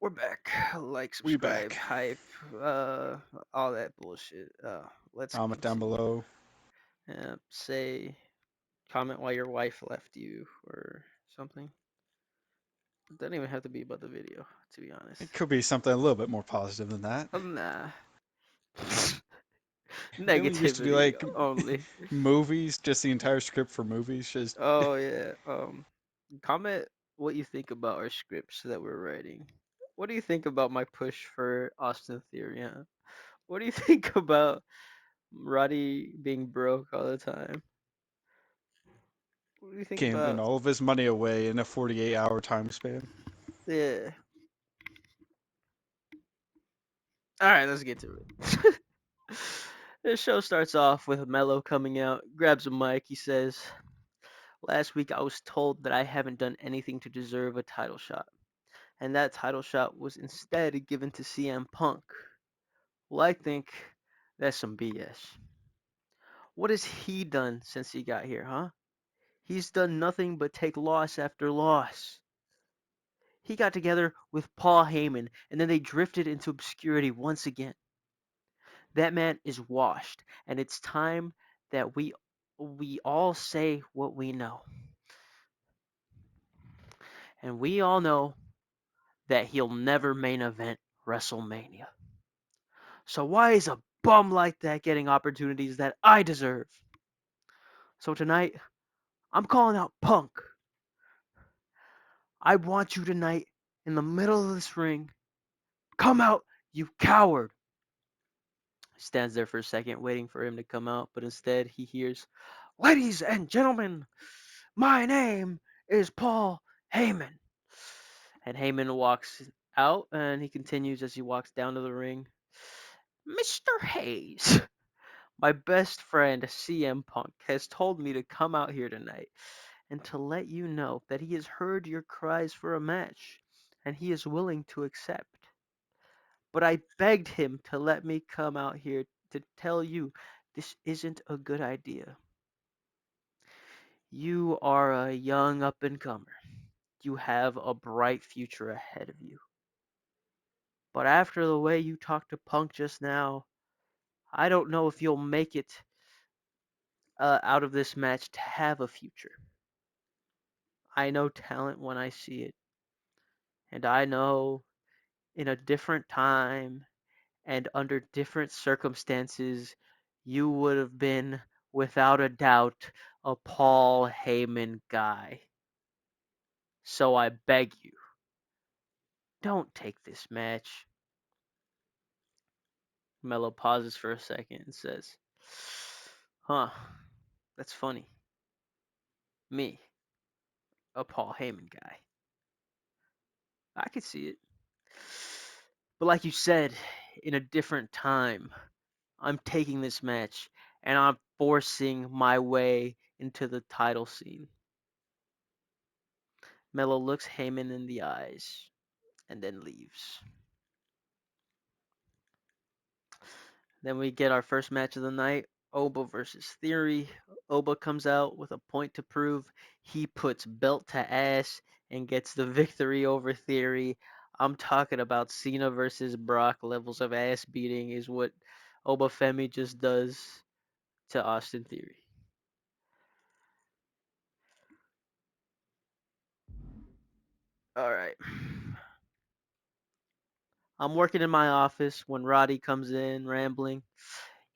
We're back. Like, We subscribe, back. hype, uh, all that bullshit. Let's Comment down continue. below. Say, comment why your wife left you or something. It doesn't even have to be about the video, to be honest. It could be something a little bit more positive than that. Nah. Didn't we used to do Negativity like only. movies, just the entire script for movies? Just Oh yeah. Comment what you think about our scripts that we're writing. What do you think about my push for Austin Theory? Huh? What do you think about Roddy being broke all the time? What do you think gambling about? all of his money away in a 48-hour time span. Yeah. All right, let's get to it. This show starts off with Mello coming out, grabs a mic. He says, "Last week I was told that I haven't done anything to deserve a title shot, and that title shot was instead given to CM Punk. Well, I think that's some BS. What has he done since he got here, huh? He's done nothing but take loss after loss. He got together with Paul Heyman, and then they drifted into obscurity once again. That man is washed, and it's time that we all say what we know. And we all know that he'll never main event WrestleMania. So why is a bum like that getting opportunities that I deserve? So tonight, I'm calling out Punk. I want you tonight in the middle of this ring. Come out, you coward." He stands there for a second, waiting for him to come out, but instead he hears, "Ladies and gentlemen, my name is Paul Heyman." And Heyman walks out, and he continues as he walks down to the ring. "Mr. Hayes, my best friend CM Punk has told me to come out here tonight and to let you know that he has heard your cries for a match, and he is willing to accept. But I begged him to let me come out here to tell you this isn't a good idea. You are a young up and comer. You have a bright future ahead of you. But after the way you talked to Punk just now, I don't know if you'll make it out of this match to have a future. I know talent when I see it, and I know in a different time and under different circumstances, you would have been, without a doubt, a Paul Heyman guy. So I beg you, don't take this match." Mello pauses for a second and says, "Huh, that's funny. Me, a Paul Heyman guy. I could see it. But like you said, in a different time, I'm taking this match and I'm forcing my way into the title scene." Mello looks Heyman in the eyes and then leaves. Then we get our first match of the night, Oba versus Theory. Oba comes out with a point to prove. He puts belt to ass and gets the victory over Theory. I'm talking about Cena versus Brock levels of ass beating is what Oba Femi just does to Austin Theory. All right. I'm working in my office when Roddy comes in rambling.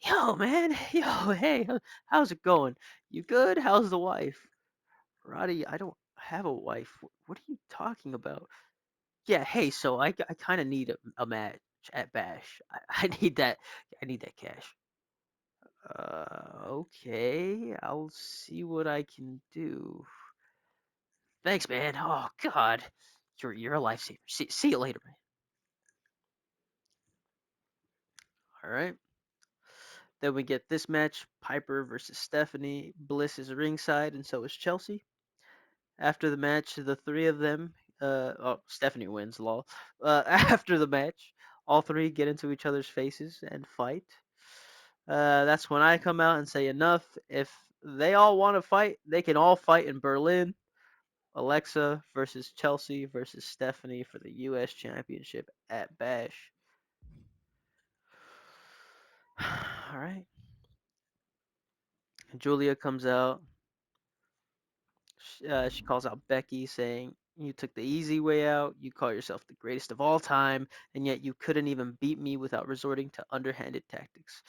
"Yo, man. Yo, hey, how's it going? You good? How's the wife?" "Roddy, I don't have a wife. What are you talking about?" "Yeah, hey, so I kind of need a match at Bash. I need that. I need that cash." Okay. I'll see what I can do. Thanks, man. Oh, God. You're a lifesaver. See you later, man. All right. Then we get this match, Piper versus Stephanie. Bliss is ringside, and so is Chelsea. After the match, the three of them, Stephanie wins, lol. After the match, all three get into each other's faces and fight. That's when I come out and say enough. If they all want to fight, they can all fight in Berlin. Alexa versus Chelsea versus Stephanie for the U.S. Championship at Bash. All right. Julia comes out. She calls out Becky, saying, "You took the easy way out. You call yourself the greatest of all time, and yet you couldn't even beat me without resorting to underhanded tactics.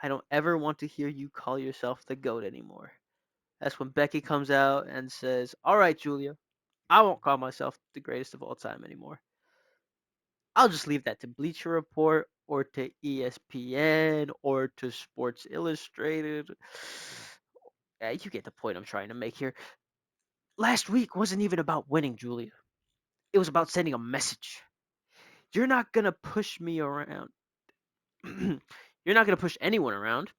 I don't ever want to hear you call yourself the GOAT anymore." That's when Becky comes out and says, "All right, Julia, I won't call myself the greatest of all time anymore. I'll just leave that to Bleacher Report or to ESPN or to Sports Illustrated." You get the point I'm trying to make here. Last week wasn't even about winning, Julia. It was about sending a message. You're not going to push me around. You're not going to push anyone around.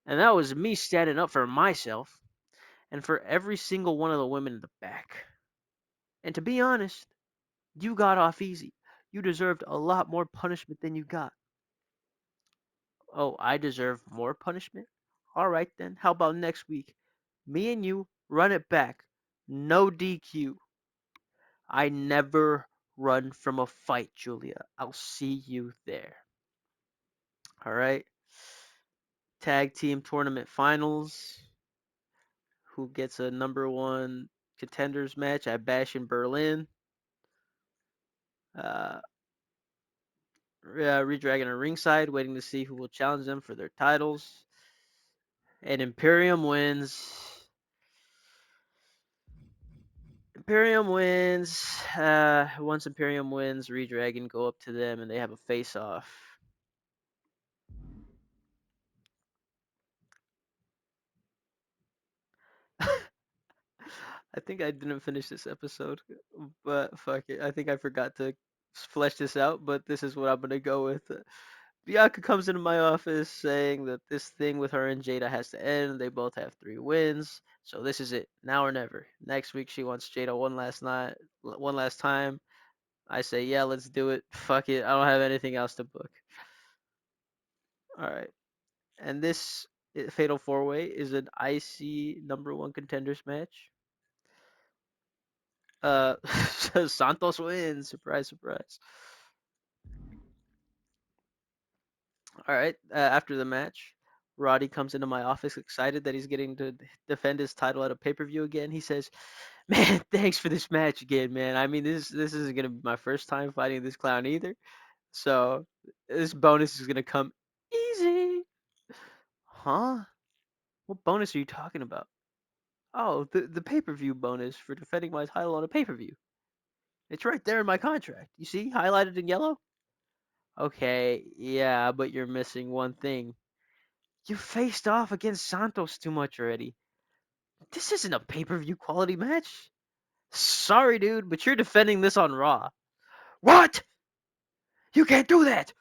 And that was me standing up for myself and for every single one of the women in the back. And to be honest, you got off easy. You deserved a lot more punishment than you got. Oh, I deserve more punishment? All right then. How about next week? Me and you run it back. No DQ. I never run from a fight, Julia. I'll see you there. All right. Tag team tournament finals. Who gets a number one contenders match at Bash in Berlin? Uh, Redragon are ringside, waiting to see who will challenge them for their titles. And Imperium wins. Imperium wins. Once Imperium wins, Redragon go up to them and they have a face off. I think I didn't finish this episode, but fuck it. I think I forgot to flesh this out, but this is what I'm gonna go with. Bianca comes into my office saying that this thing with her and Jada has to end. They both have 3 wins, so this is it, now or never. Next week she wants Jada one last time. I say, yeah, let's do it. Fuck it, I don't have anything else to book. All right, and this fatal 4-way is an IC number one contenders match. Uh, Santos wins. Surprise, surprise. All right. After the match, Roddy comes into my office excited that he's getting to defend his title at a pay per view again. He says, "Man, thanks for this match again, man. I mean, this isn't gonna be my first time fighting this clown either. So this bonus is gonna come easy." Huh? What bonus are you talking about? Oh, the pay per view bonus for defending my title on a pay per view. It's right there in my contract. You see, highlighted in yellow. Okay, yeah, but you're missing one thing. You faced off against Santos too much already. This isn't a pay per view quality match. Sorry, dude, but you're defending this on Raw. What? You can't do that!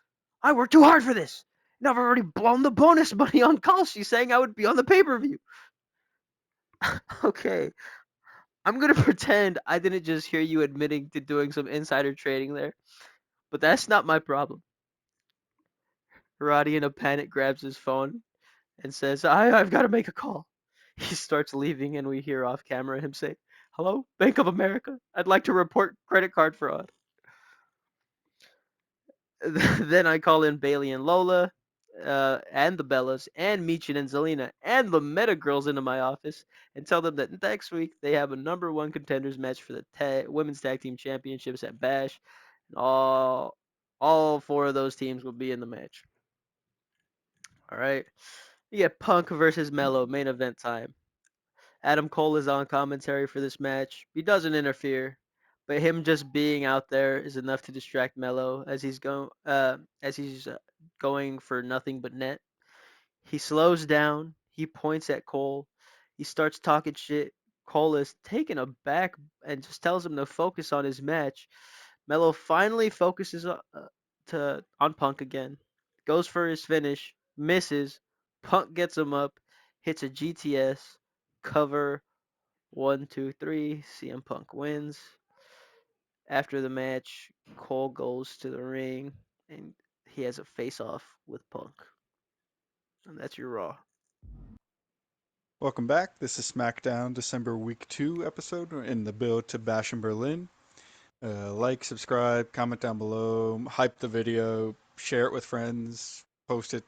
I worked too hard for this! And I've already blown the bonus money on call. She's saying I would be on the pay per view. Okay, I'm gonna pretend I didn't just hear you admitting to doing some insider trading there, but that's not my problem. Roddy in a panic grabs his phone and says, I've got to make a call. He starts leaving, and we hear off camera him say, "Hello, Bank of America? I'd like to report credit card fraud." Then I call in Bailey and Lola, and the Bellas, and Meechin and Zelina, and the Meta Girls into my office and tell them that next week they have a number one contenders match for the women's tag team championships at Bash. And all 4 of those teams will be in the match. All right. You get Punk versus Mello, main event time. Adam Cole is on commentary for this match. He doesn't interfere, but him just being out there is enough to distract Mello as he's going for nothing but net. He slows down. He points at Cole. He starts talking shit. Cole is taken aback and just tells him to focus on his match. Mello finally focuses on Punk again. Goes for his finish, misses. Punk gets him up, hits a GTS, cover, 1, 2, 3. CM Punk wins. After the match, Cole goes to the ring and he has a face off with Punk. And that's your Raw. Welcome back. This is SmackDown December Week 2 episode in the build to Bash in Berlin. Like, subscribe, comment down below, hype the video, share it with friends, post it,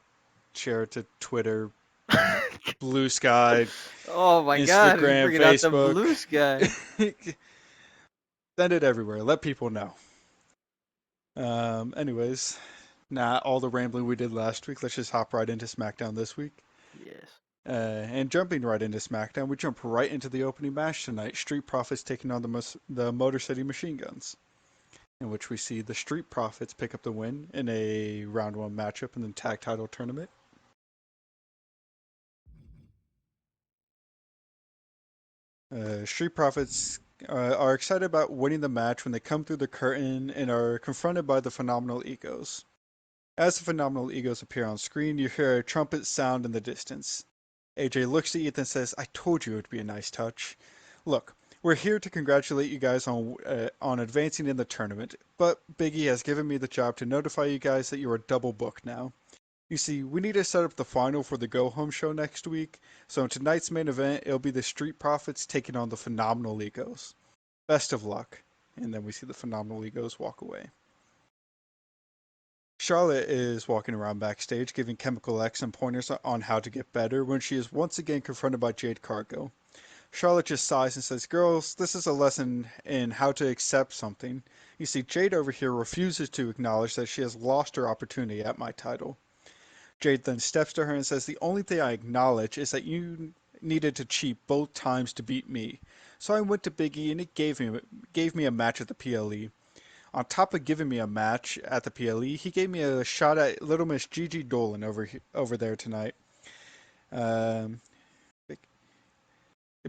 share it to Twitter, Blue Sky, Oh my God, he's Instagram, bringing out the Facebook. blue sky. Send it everywhere. Let people know. Anyways, not all the rambling we did last week. Let's just hop right into SmackDown this week. Yes. And jumping right into SmackDown, we jump right into the opening match tonight. Street Profits taking on the Motor City Machine Guns, in which we see the Street Profits pick up the win in a round one matchup in the tag title tournament. Street Profits are excited about winning the match when they come through the curtain and are confronted by the Phenomenal Egos. As the Phenomenal Egos appear on screen, you hear a trumpet sound in the distance. AJ looks at Ethan and says, "I told you it would be a nice touch. Look, we're here to congratulate you guys on advancing in the tournament, but Biggie has given me the job to notify you guys that you are double booked now. You see, we need to set up the final for the Go Home show next week, so in tonight's main event, it'll be the Street Profits taking on the Phenomenal Egos. Best of luck." And then we see the Phenomenal Egos walk away. Charlotte is walking around backstage giving Chemical X some pointers on how to get better when she is once again confronted by Jade Cargill. Charlotte just sighs and says, "Girls, this is a lesson in how to accept something. You see, Jade over here refuses to acknowledge that she has lost her opportunity at my title." Jade then steps to her and says, "The only thing I acknowledge is that you needed to cheat both times to beat me. So I went to Big E and he gave me a match at the PLE. On top of giving me a match at the PLE, he gave me a shot at Little Miss Gigi Dolan over there tonight. Um,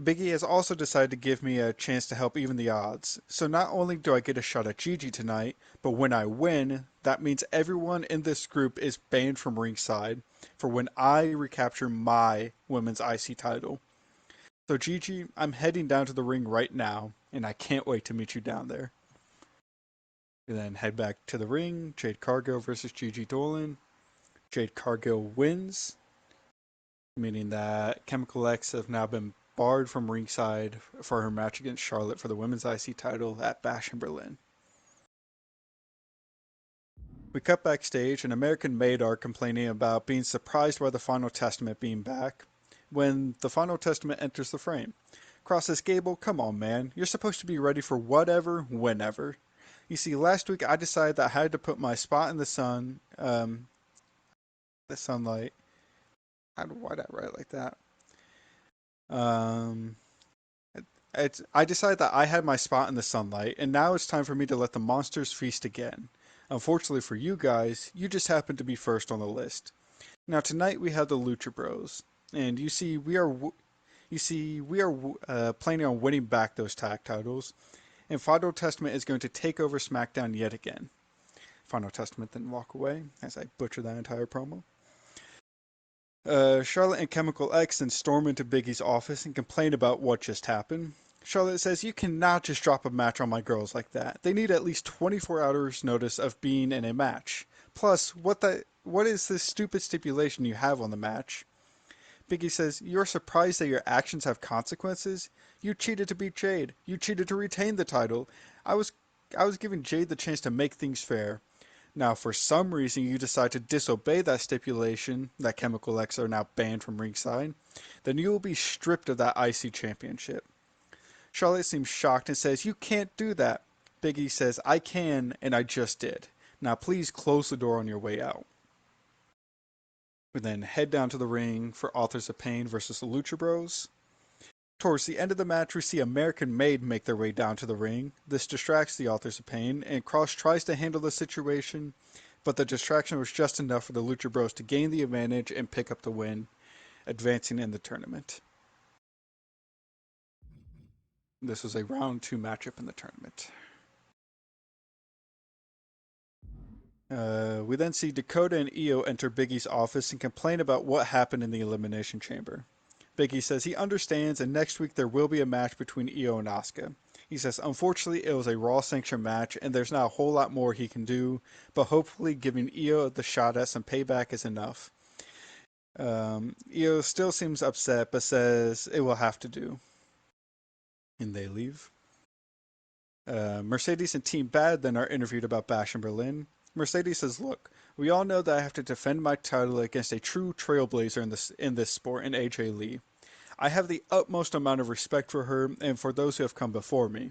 Biggie has also decided to give me a chance to help even the odds. So not only do I get a shot at Gigi tonight, but when I win, that means everyone in this group is banned from ringside for when I recapture my women's IC title. So Gigi, I'm heading down to the ring right now, and I can't wait to meet you down there." We then head back to the ring. Jade Cargill versus Gigi Dolan. Jade Cargill wins, meaning that Chemical X have now been barred from ringside for her match against Charlotte for the women's IC title at Bash in Berlin. We cut backstage, and American Made are complaining about being surprised by the Final Testament being back when the Final Testament enters the frame. Cross says, "Gable, come on, man. You're supposed to be ready for whatever, whenever. You see, last week I decided that I had to put my spot in the sunlight. Why did I write it like that? Um, I decided that I had my spot in the sunlight, and now it's time for me to let the monsters feast again. Unfortunately for you guys, you just happen to be first on the list. Now tonight we have the Lucha Bros, and you see we are planning on winning back those tag titles, and Final Testament is going to take over SmackDown yet again." Final Testament then walk away as I butcher that entire promo. Charlotte and Chemical X then storm into Biggie's office and complain about what just happened. Charlotte says, "You cannot just drop a match on my girls like that. They need at least 24 hours notice of being in a match. Plus, what is this stupid stipulation you have on the match?" Biggie says, "You're surprised that your actions have consequences? You cheated to beat Jade. You cheated to retain the title. I was I was giving Jade the chance to make things fair. Now, for some reason, you decide to disobey that stipulation that Chemical X are now banned from ringside, then you will be stripped of that IC championship." Charlotte seems shocked and says, "You can't do that." Biggie says, "I can, and I just did. Now please close the door on your way out." We then head down to the ring for Authors of Pain versus the Lucha Bros. Towards the end of the match, we see American Made make their way down to the ring. This distracts the Authors of Pain, and Cross tries to handle the situation, but the distraction was just enough for the Lucha Bros to gain the advantage and pick up the win, advancing in the tournament. This was a round two matchup in the tournament. We then see Dakota and Io enter Biggie's office and complain about what happened in the Elimination Chamber. Biggie says he understands, and next week there will be a match between Io and Asuka. He says, "Unfortunately, it was a Raw sanctioned match, and there's not a whole lot more he can do, but hopefully giving Io the shot at some payback is enough." Io still seems upset, but says it will have to do, and they leave. Mercedes and Team Bad then are interviewed about Bash in Berlin. Mercedes says, "Look, we all know that I have to defend my title against a true trailblazer in this sport, in AJ Lee. I have the utmost amount of respect for her and for those who have come before me,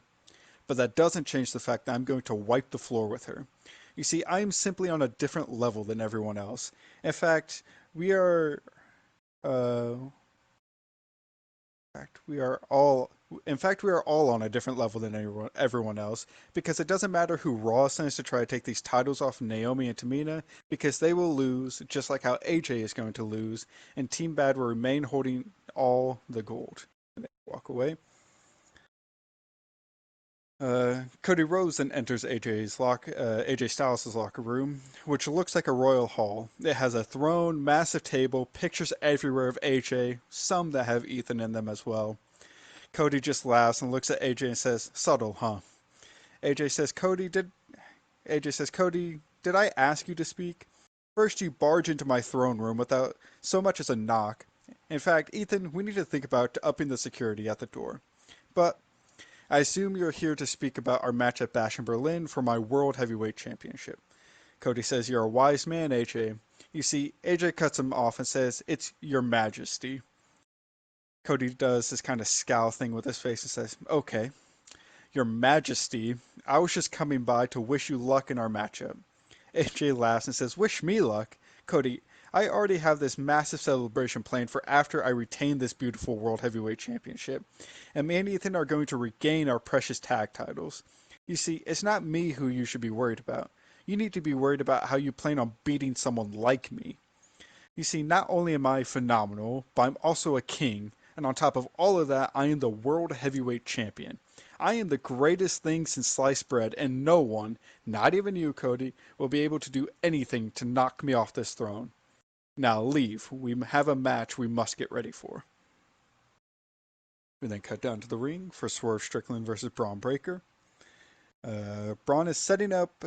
but that doesn't change the fact that I'm going to wipe the floor with her. You see, I am simply on a different level than everyone else. In fact, we are uh, fact, we are all in fact we are all on a different level than everyone else, because it doesn't matter who Raw sends to try to take these titles off Naomi and Tamina, because they will lose just like how AJ is going to lose, and Team Bad will remain holding all the gold." And they walk away. Cody Rhodes then enters AJ Styles' locker room, which looks like a royal hall. It has a throne, massive table, pictures everywhere of AJ, some that have Ethan in them as well. Cody just laughs and looks at AJ and says, "Subtle, huh?" AJ says, "Cody, did I ask you to speak? First you barge into my throne room without so much as a knock. In fact, Ethan, we need to think about upping the security at the door. But I assume you're here to speak about our match at Bash in Berlin for my World Heavyweight Championship." Cody says, "You're a wise man, AJ. You see, AJ cuts him off and says, 'It's your majesty.'" Cody does this kind of scowl thing with his face and says, "Okay, your majesty, I was just coming by to wish you luck in our matchup." AJ laughs and says, "Wish me luck? Cody, I already have this massive celebration planned for after I retain this beautiful World Heavyweight Championship. And me and Ethan are going to regain our precious tag titles. You see, it's not me who you should be worried about. You need to be worried about how you plan on beating someone like me. You see, not only am I phenomenal, but I'm also a king, and on top of all of that, I am the World Heavyweight Champion. I am the greatest thing since sliced bread, and no one, not even you, Cody, will be able to do anything to knock me off this throne. Now leave. We have a match we must get ready for." We then cut down to the ring for Swerve Strickland versus Braun Breaker. Braun is setting up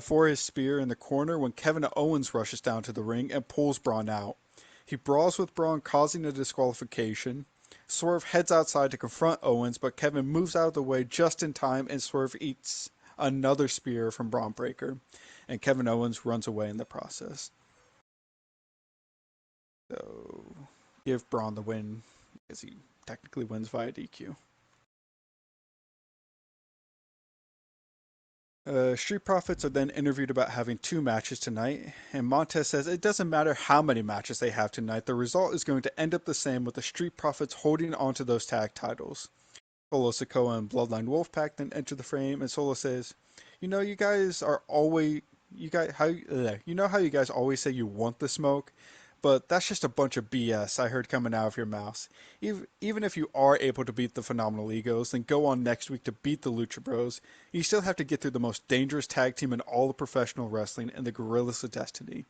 for his spear in the corner when Kevin Owens rushes down to the ring and pulls Braun out. He brawls with Braun, causing a disqualification. Swerve heads outside to confront Owens, but Kevin moves out of the way just in time, and Swerve eats another spear from Braun Breaker, and Kevin Owens runs away in the process. So, give Braun the win, because he technically wins via DQ. Street Profits are then interviewed about having two matches tonight, and Montez says it doesn't matter how many matches they have tonight, the result is going to end up the same with the Street Profits holding onto those tag titles. Solo Sikoa and Bloodline Wolfpack then enter the frame, and Solo says, you guys are always you know how you guys always say you want the smoke, but that's just a bunch of BS I heard coming out of your mouths. Even if you are able to beat the Phenomenal Egos, then go on next week to beat the Lucha Bros, you still have to get through the most dangerous tag team in all of professional wrestling and the Gorillas of Destiny.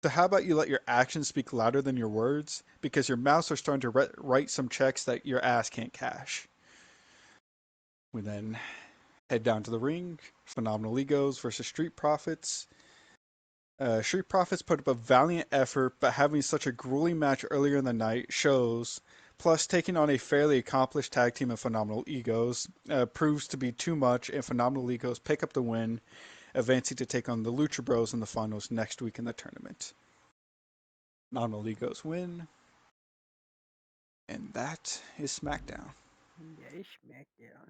So how about you let your actions speak louder than your words, because your mouths are starting to write some checks that your ass can't cash. We then head down to the ring. Phenomenal Egos versus Street Profits. Street Profits put up a valiant effort, but having such a grueling match earlier in the night shows. Plus, taking on a fairly accomplished tag team of Phenomenal Egos proves to be too much, and Phenomenal Egos pick up the win, advancing to take on the Lucha Bros in the finals next week in the tournament. Phenomenal Egos win, and that is SmackDown. Yeah, it's SmackDown.